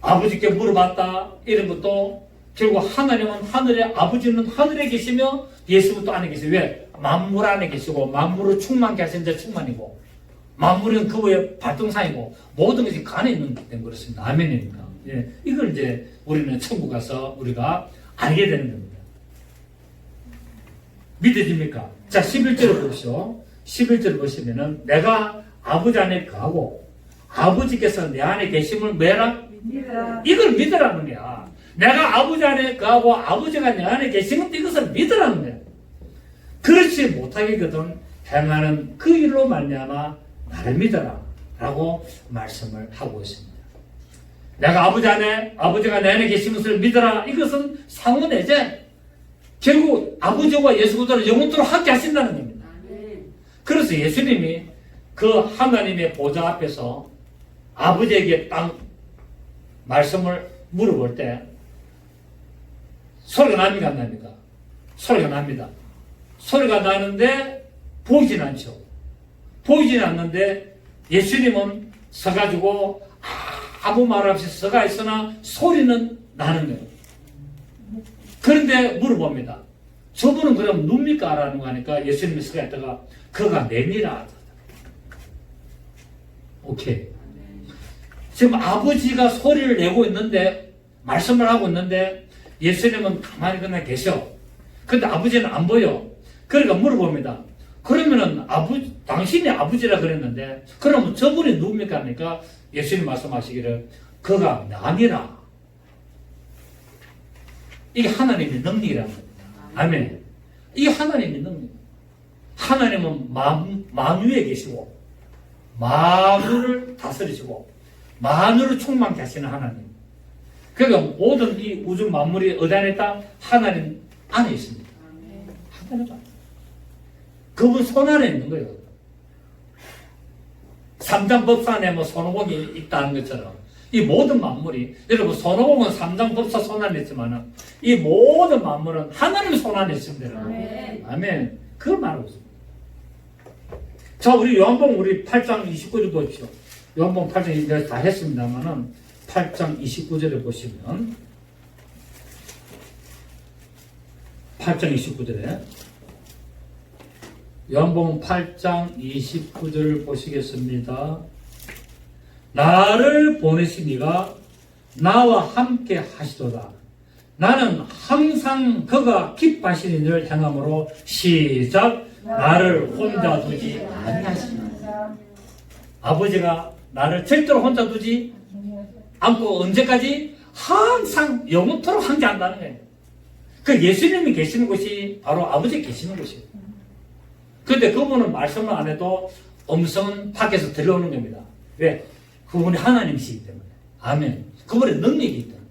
아버지께 물어봤다 이런 것도 결국 하나님은 하늘에, 아버지는 하늘에 계시며 예수도 안에 계세요. 왜? 만물 안에 계시고 만물을 충만케 하신 자 충만이고 만물은 그의 발동상이고 모든 것이 그 안에 있는 된 그렇습니다. 아멘입니까? 예, 이걸 이제 우리는 천국 가서 우리가 알게 되는 겁니다. 믿어집니까? 자, 11절을 보시오. 11절을 보시면은 내가 아버지 안에 거하고 아버지께서 내 안에 계심을 뭐라? 이걸 믿으라는 거야. 내가 아버지 안에 거하고 아버지가 내 안에 계시면 이것을 믿으라는 거야. 그렇지 못하겠거든 행하는 그 일로 말미암아 나를 믿어라 라고 말씀을 하고 있습니다. 내가 아버지 안에, 아버지가 내 안에 계신 것을 믿어라. 이것은 상호내재. 결국 아버지와 예수 그리스도를 영원토록 함께 하신다는 겁니다. 그래서 예수님이 그 하나님의 보좌 앞에서 아버지에게 딱 말씀을 물어볼 때 소리가 납니까 안 납니까? 소리가 납니다. 소리가 나는데 보이진 않죠. 보이진 않는데 예수님은 서가지고 아무 말 없이 서가 있으나 소리는 나는 거예요. 그런데 물어봅니다. 저분은 그럼 눕니까? 라는 거 하니까 예수님이 서가 있다가 그가 내니라. 오케이. 지금 아버지가 소리를 내고 있는데 말씀을 하고 있는데 예수님은 가만히 그냥 계셔. 근데 아버지는 안 보여. 그러니까 물어봅니다. 그러면은 당신이 아버지라 그랬는데 그러면 저분이 누굽니까? 하니까 예수님 말씀하시기를 그가 나니라. 이게 하나님의 능력이라는 겁니다. 아멘. 이게 하나님의 능력. 하나님은 만유에 계시고 만유를 다스리시고 만유를 충만케 하시는 하나님. 그러니까 모든 이 우주 만물이 어디 안에 있다? 하나님 안에 있습니다. 하나님 안에. 그분 손 안에 있는 거예요. 삼장법산에 뭐 손오공이 있다는 것처럼 이 모든 만물이, 여러분 손오공은 삼장법사 손 안에 있지만 이 모든 만물은 하나님 손 안에 있습니다. 아멘. 아멘. 그걸 말하고 있습니다. 자, 우리 요한복음 우리 8장 29절 보십시오. 요한복음 8장 29절 다 했습니다만은 8장 29절에 보시면 8장 29절에 요한복음 8장 29절을 보시겠습니다. 나를 보내신 이가 나와 함께 하시도다. 나는 항상 그가 기뻐하시는 일을 행함으로 시작. 나를 혼자 두지 아니하시니라. 아버지가 나를 절대로 혼자 두지 않고 언제까지? 항상 영원토록 함께한다는 거예요. 그 예수님이 계시는 곳이 바로 아버지 계시는 곳이에요. 그런데 그분은 말씀을 안 해도 음성은 밖에서 들려오는 겁니다. 왜? 그분이 하나님이시기 때문에. 아멘. 그분의 능력이기 때문에.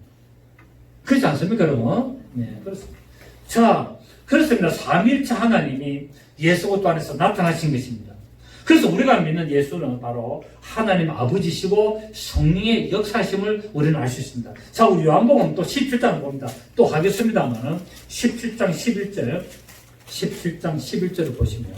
그렇지 않습니까, 여러분? 네, 그렇습니다. 자, 그렇습니다. 삼위일체 하나님이 예수 그리스도 안에서 나타나신 것입니다. 그래서 우리가 믿는 예수는 바로 하나님 아버지시고 성령의 역사심을 우리는 알 수 있습니다. 자, 우리 요한복음 또 17장 봅니다. 또 하겠습니다만은 17장 11절을 보시면,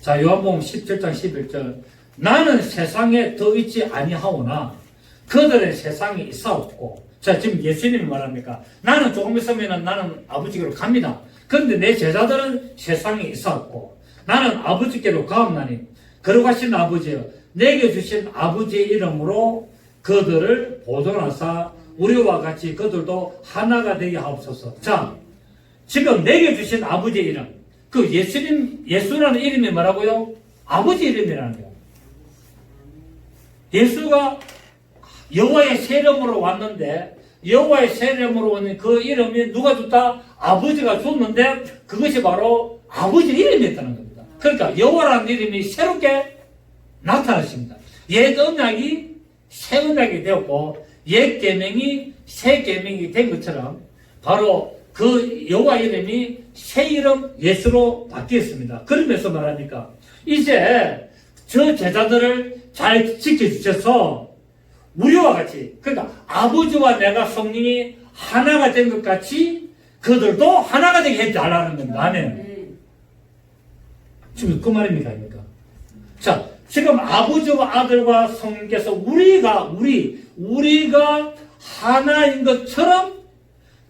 자, 요한복음 17장 11절. 나는 세상에 더 있지 아니하오나 그들은 세상에 있사옵고. 자, 지금 예수님이 말합니까? 나는 조금 있으면 나는 아버지께로 갑니다. 그런데 내 제자들은 세상에 있사옵고 나는 아버지께로 가옵나니 걸어가신 아버지여 내게 주신 아버지의 이름으로 그들을 보존하사 우리와 같이 그들도 하나가 되게 하옵소서. 자, 지금 내게 주신 아버지의 이름, 그 예수라는 이름이 뭐라고요? 아버지 이름이라는 거예요. 예수가 여호와의 새 이름으로 왔는데 여호와의 새 이름으로 오는 그 이름이 누가 줬다? 아버지가 줬는데 그것이 바로 아버지 이름이었다는 겁니다. 그러니까 여호와라는 이름이 새롭게 나타났습니다. 옛 언약이 새 언약이 되었고 옛 계명이 새 계명이 된 것처럼 바로 그 여호와 이름이 새 이름 예수로 바뀌었습니다. 그러면서 말하니까 이제 저 제자들을 잘 지켜주셔서 우리와 같이, 그러니까 아버지와 내가 성령이 하나가 된 것 같이 그들도 하나가 되게 해달라는 겁니다. 아멘. 지금 그 말입니까? 아닙니까? 자, 지금 아버지와 아들과 성령께서 우리가 하나인 것처럼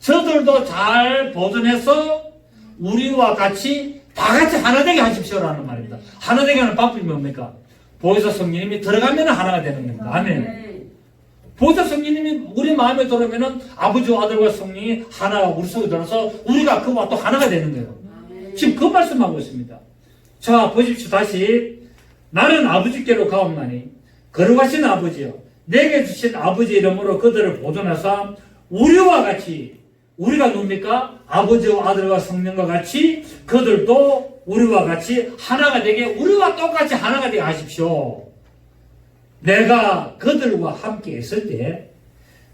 저들도 잘 보존해서 우리와 같이 다 같이 하나 되게 하십시오라는 말입니다. 하나 되게 하는 방법이 뭡니까? 보혜사 성령님이 들어가면 하나가 되는 겁니다. 아멘. 보혜사 성령님이 우리 마음에 들어오면 아버지와 아들과 성령이 하나가 우리 속에 들어서 우리가 그와 또 하나가 되는 거예요. 지금 그 말씀하고 있습니다. 자, 보십시오. 다시. 나는 아버지께로 가옵나니 걸어가신 아버지여 내게 주신 아버지 이름으로 그들을 보존하사 우리와 같이, 우리가 누굽니까? 아버지와 아들과 성령과 같이 그들도 우리와 같이 하나가 되게, 우리와 똑같이 하나가 되게 하십시오. 내가 그들과 함께 있을 때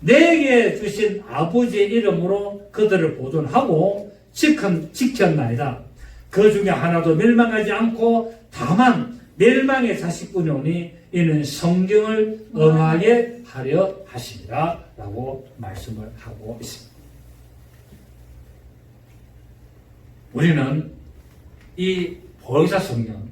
내게 주신 아버지의 이름으로 그들을 보존하고 지켰나이다. 그 중에 하나도 멸망하지 않고 다만 멸망의 자식뿐이 오니 이는 성경을 응하게 하려 하시니라 라고 말씀을 하고 있습니다. 우리는 이 보혜사 성령,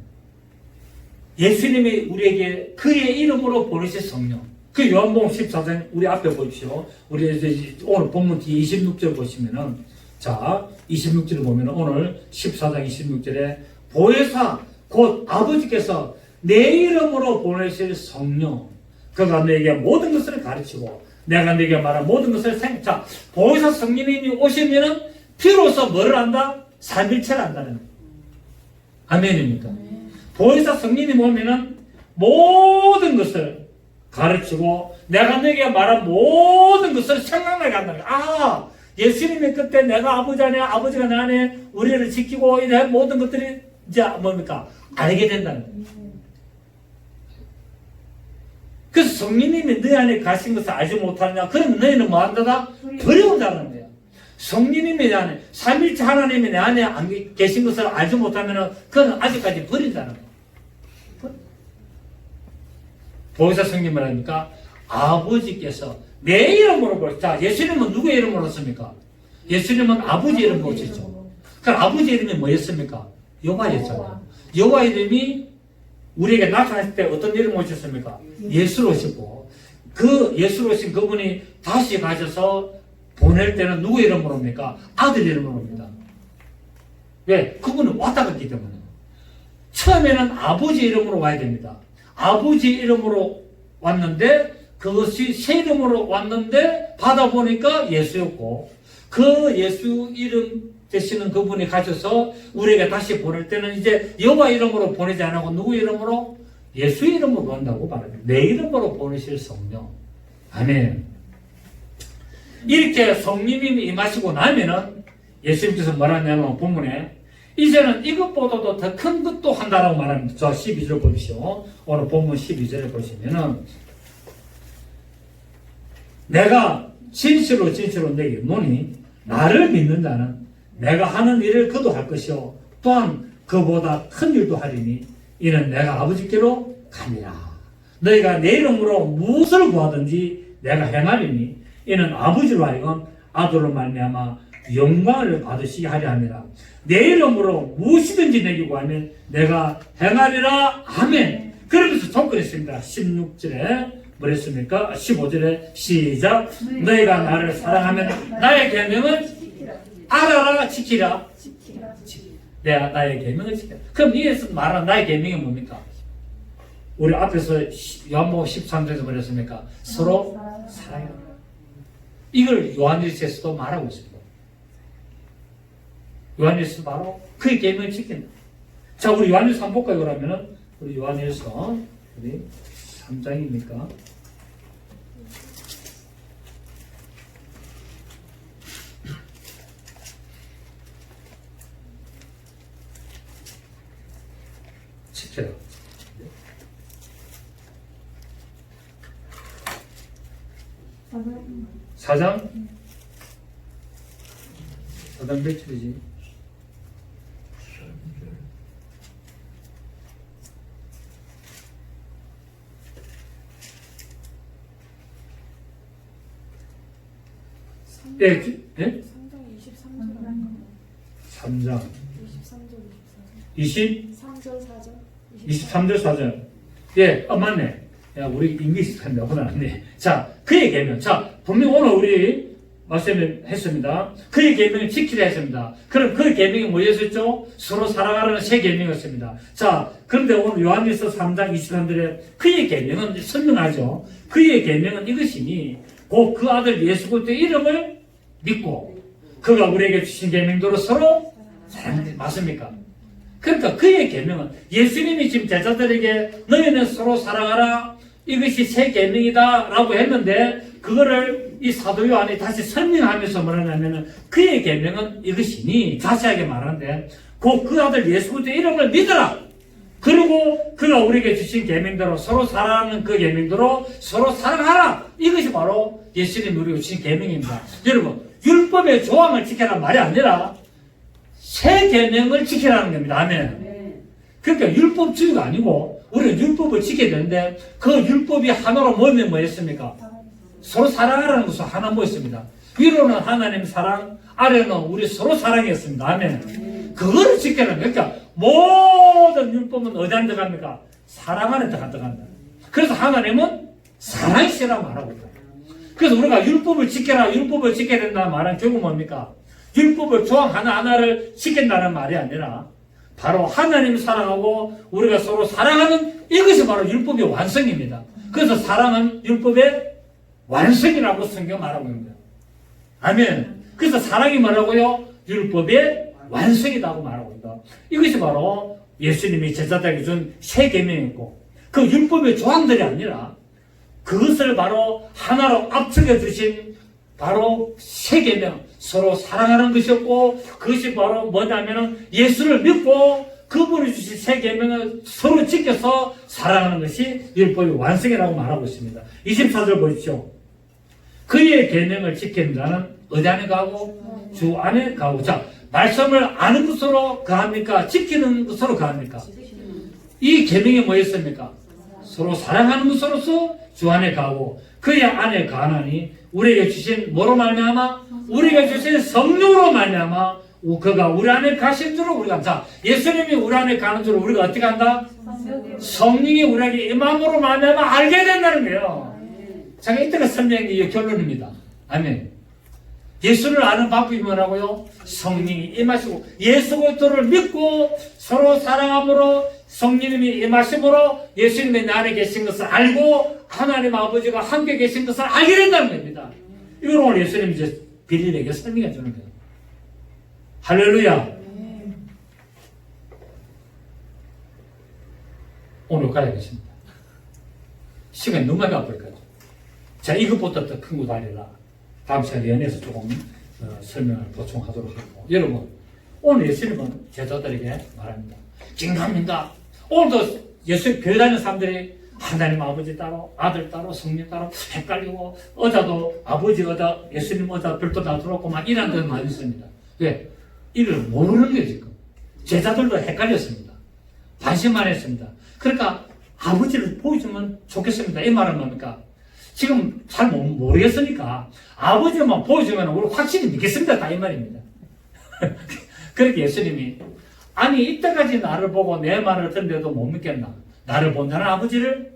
예수님이 우리에게 그의 이름으로 보내신 성령, 그 요한복음 14장 우리 앞에 보십시오. 우리 이제 오늘 본문 뒤 26절 보시면은, 자 26절을 보면은 오늘 14장 26절에 보혜사 곧 아버지께서 내 이름으로 보내실 성령, 그가 내게 모든 것을 가르치고 내가 내게 말한 모든 것을 자, 보혜사 성령님이 오시면은 비로소 뭐를 한다? 삼일체를 한다는 거예요. 아멘입니까? 보혜사 성령님 오면은 모든 것을 가르치고 내가 내게 말한 모든 것을 생각나게 한다는 거예요. 아, 예수님이 그때 내가 아버지 안에, 아버지가 내 안에 우리를 지키고 이래 모든 것들이 이제 뭡니까? 알게 된다는 거예요. 그래서 성령님이 너 안에 가신 것을 알지 못하느냐? 그럼 너희는 뭐 한다다? 두려운다는 거예요. 성령님이 내 안에, 삼일체 하나님이 내 안에 안 계신 것을 알지 못하면 그건 아직까지 버린다는 거예요. 보혜사 성령 말하니까 아버지께서 내 이름으로 보셨죠. 자, 예수님은 누구의 이름으로 오셨습니까? 예수님은 아버지 이름으로 오셨죠. 그럼 아버지 이름이 뭐였습니까? 여호와였잖아요. 여호와 이름이 우리에게 나타났을 때 어떤 이름으로 오셨습니까? 예수로 오시고, 그 예수로 오신 그분이 다시 가셔서 보낼 때는 누구 이름으로 옵니까? 아들 이름으로 옵니다. 왜? 그분은 왔다 갔기 때문에. 처음에는 아버지 이름으로 와야 됩니다. 아버지 이름으로 왔는데 그것이 새 이름으로 왔는데 받아보니까 예수였고, 그 예수 이름 되시는 그분이 가셔서 우리에게 다시 보낼 때는 이제 여호와 이름으로 보내지 않고 누구 이름으로? 예수 이름으로 본다고 말합니다. 내 이름으로 보내실 성령. 아멘. 이렇게 성령님이 임하시고 나면은 예수님께서 뭐라냐면 본문에 이제는 이것보다도 더 큰 것도 한다라고 말합니다. 저 12절 보십시오. 오늘 본문 12절에 보시면은 내가 진실로 내게 이르노니 나를 믿는 자는 내가 하는 일을 그도 할 것이요 또한 그보다 큰 일도 하리니 이는 내가 아버지께로 가니라. 너희가 내 이름으로 무엇을 구하든지 내가 행하리니 이는 아버지로 하여금 아들로 말미암아 영광을 받으시게 하려 함이라. 내 이름으로 무엇이든지 내게 구하면 내가 행하리라. 아멘. 그러면서 조건이 있습니다. 16절에 뭐랬습니까? 15절에 시작. 너희가 나를 사랑하면 나의 계명은 알아라 지키라. 내가 나의 계명을 지키라. 그럼 이에서 말하는 나의 계명이 뭡니까? 우리 앞에서 요한복음 13절에서 뭐랬습니까? 서로 사랑해라. 이걸 요한일서에서도 말하고 있습니다. 요한일서 바로 그의 계명을 지킨다. 자, 우리 요한일서 한번 볼까요? 그러면은 우리 요한일서 우리 3장입니까? 지켜요. 4장? 4장 몇 줄이지? 예, 예? 3장 23절 4절. 예, 맞네. 야, 우리 인기식 한다. 혼났네. 자, 그의 계명. 자, 분명 오늘 우리 말씀했습니다. 그의 계명을 지키려 했습니다. 그럼 그 계명이 뭐였었죠? 서로 살아가라는 새 계명이었습니다. 자, 그런데 오늘 요한일서 3장 23절에 그의 계명은 설명하죠. 그의 계명은 이것이니 곧 그 아들 예수 그리스도의 이름을 믿고 그가 우리에게 주신 계명대로 서로 사랑하는 맞습니까? 그러니까 그의 계명은 예수님이 지금 제자들에게 너희는 서로 사랑하라 이것이 새 계명이다 라고 했는데 그거를 이 사도 요한이 다시 설명하면서 뭐라냐면은 그의 계명은 이것이니 자세하게 말하는데 곧 그 아들 예수 그리스도의 이름을 믿어라. 그리고 그가 우리에게 주신 계명대로 서로 사랑하는 그 계명대로 서로 사랑하라. 이것이 바로 예수님이 우리에게 주신 계명입니다. 여러분 율법의 조항을 지켜라는 말이 아니라 새 계명을 지키라는 겁니다. 아멘. 그러니까 율법주의가 아니고 우리는 율법을 지켜야 되는데 그 율법이 하나로 모이면 뭐였습니까? 서로 사랑하라는 것은 하나 모였습니다. 위로는 하나님 사랑, 아래는 우리 서로 사랑이었습니다. 아멘. 그거를 지켜라는 거예요. 그러니까 모든 율법은 어디에 들어갑니까? 사랑 안에 들어간다. 그래서 하나님은 사랑이시라고 말하고 있다. 그래서 우리가 율법을 지켜라, 율법을 지켜야 된다는 말은 결국 뭡니까? 율법을 조항 하나하나를 지킨다는 말이 아니라 바로 하나님 사랑하고 우리가 서로 사랑하는 이것이 바로 율법의 완성입니다. 그래서 사랑은 율법의 완성이라고 성경 말하고 있습니다. 아멘. 그래서 사랑이 뭐라고요? 율법의 완성이라고 말하고 있다. 이것이 바로 예수님이 제자들에게 준 새 계명이고 그 율법의 조항들이 아니라 그것을 바로 하나로 압축해 주신 바로 새 계명, 서로 사랑하는 것이었고 그것이 바로 뭐냐면은 예수를 믿고 그분이 주신 새 계명을 서로 지켜서 사랑하는 것이 율법의 완성이라고 말하고 있습니다. 24절 보십시오. 그의 계명을 지키는 자는 어디 안에 가고 주 안에 가고. 자, 말씀을 아는 것으로 가합니까? 지키는 것으로 가합니까? 이 계명이 뭐였습니까? 서로 사랑하는 것으로서 주 안에 가고 그의 안에 가나니 우리에게 주신 뭐로 말미암아? 우리에게 주신 성령으로 말미암아 그가 우리 안에 가신 줄로 우리가. 자, 예수님이 우리 안에 가는 줄로 우리가 어떻게 한다? 성령이 우리에게 임함으로 말미암아 알게 된다는 거예요. 자, 이때가 설명한 게 결론입니다. 아멘. 예수를 아는 방법이 뭐라고요? 성령이 임하시고 예수 그리스도를 믿고 서로 사랑함으로 성령님이 임하심으로 예수님이 내 안에 계신 것을 알고 하나님 아버지가 함께 계신 것을 알게 된다는 겁니다. 이걸 오늘 예수님이 이제 빌립에게 설명해 주는 거예요. 할렐루야. 오늘 가야 겠습니다. 시간이 너무 많이 아플까요? 자, 이것보다 더 큰 거 아니라 다음 시간에 연애에서 조금 설명을 보충하도록 하고, 여러분 오늘 예수님은 제자들에게 말합니다. 진감입니다. 오늘도 예수 교회 다니는 사람들이 하나님 아버지 따로 아들 따로 성령 따로 헷갈리고, 어자도 아버지 어자 예수님 어자 별도 다 들어오고 막 이런 데는 많이 있습니다. 왜? 이를 모르는 게 지금 제자들도 헷갈렸습니다. 반신만 했습니다. 그러니까 아버지를 보여주면 좋겠습니다. 이 말은 뭡니까? 지금 잘 모르겠으니까 아버지만 보여주면 우리 확실히 믿겠습니다. 다 이 말입니다. 그렇게 예수님이 아니 이때까지 나를 보고 내 말을 듣는데도 못 믿겠나? 나를 본다는 아버지를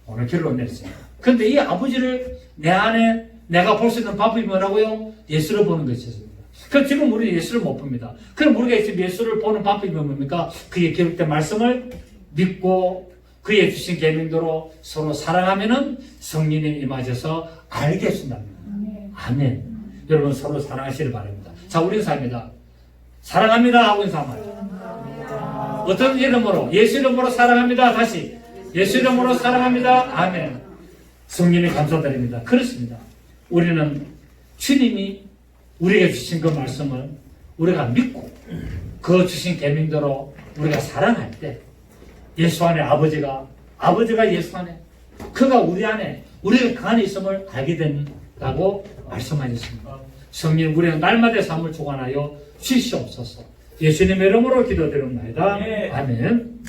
오늘 결론 내렸어요. 그런데 이 아버지를 내 안에 내가 볼 수 있는 방법이 뭐라고요? 예수를 보는 것이었습니다. 그럼 지금 우리 예수를 못 봅니다. 그럼 우리가 지금 예수를 보는 방법이 뭡니까? 그의 기록된 말씀을 믿고 그의 주신 계명대로 서로 사랑하면은 성령이 임하셔서 알게 해준답니다. 아멘. 여러분 서로 사랑하시길 바랍니다. 자, 우리 인사합니다. 사랑합니다 하고 인사합니다. 어떤 이름으로? 예수 이름으로 사랑합니다. 다시 예수 이름으로 사랑합니다. 아멘. 성령님 감사드립니다. 그렇습니다. 우리는 주님이 우리에게 주신 그 말씀을 우리가 믿고 그 주신 계명대로 우리가 사랑할 때 예수 안에 아버지가 예수 안에 그가 우리 안에 우리가 그 안에 있음을 알게 된다고 말씀하셨습니다. 성령 우리는 날마다 삶을 주관하여 주시옵소서. 예수님의 이름으로 기도드립니다. 아멘.